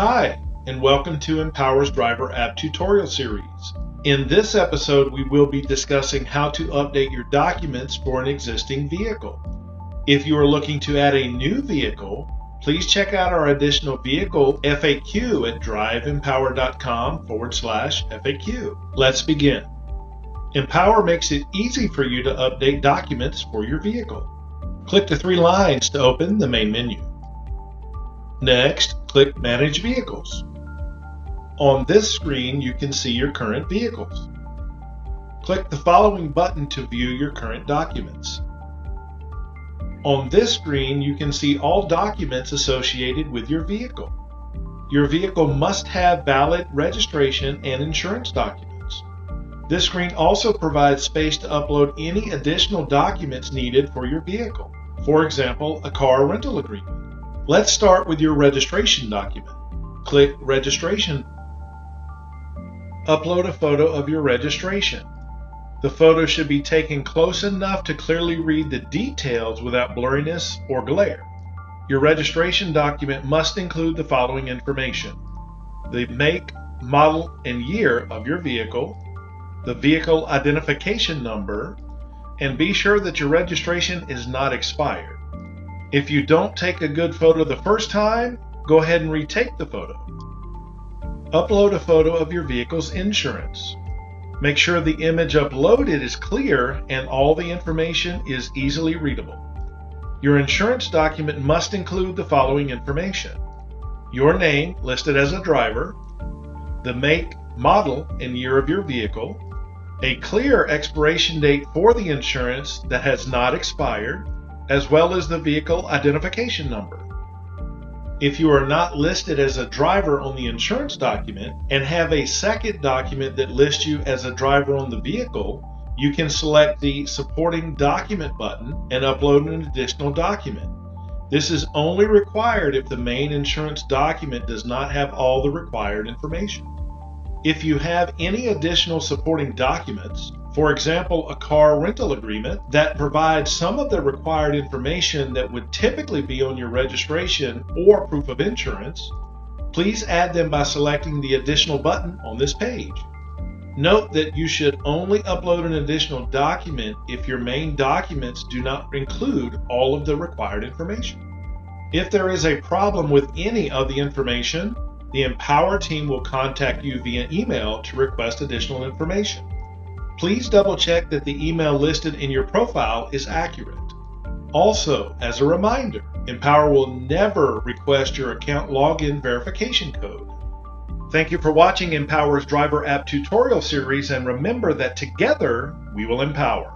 Hi, and welcome to Empower's Driver App Tutorial Series. In this episode, we will be discussing how to update your documents for an existing vehicle. If you are looking to add a new vehicle, please check out our additional vehicle FAQ at driverinfo.com/FAQ. Let's begin. Empower makes it easy for you to update documents for your vehicle. Click the three lines to open the main menu. Next, click Manage Vehicles. On this screen, you can see your current vehicles. Click the following button to view your current documents. On this screen, you can see all documents associated with your vehicle. Your vehicle must have valid registration and insurance documents. This screen also provides space to upload any additional documents needed for your vehicle. For example, a car rental agreement. Let's start with your registration document. Click Registration. Upload a photo of your registration. The photo should be taken close enough to clearly read the details without blurriness or glare. Your registration document must include the following information: the make, model, and year of your vehicle, the vehicle identification number, and be sure that your registration is not expired. If you don't take a good photo the first time, go ahead and retake the photo. Upload a photo of your vehicle's insurance. Make sure the image uploaded is clear and all the information is easily readable. Your insurance document must include the following information: your name listed as a driver, the make, model, and year of your vehicle, a clear expiration date for the insurance that has not expired, as well as the vehicle identification number. If you are not listed as a driver on the insurance document and have a second document that lists you as a driver on the vehicle, you can select the Supporting Document button and upload an additional document. This is only required if the main insurance document does not have all the required information. If you have any additional supporting documents, for example, a car rental agreement that provides some of the required information that would typically be on your registration or proof of insurance, please add them by selecting the additional button on this page. Note that you should only upload an additional document if your main documents do not include all of the required information. If there is a problem with any of the information, the Empower team will contact you via email to request additional information. Please double check that the email listed in your profile is accurate. Also, as a reminder, Empower will never request your account login verification code. Thank you for watching Empower's Driver App Tutorial Series, and remember that together we will empower.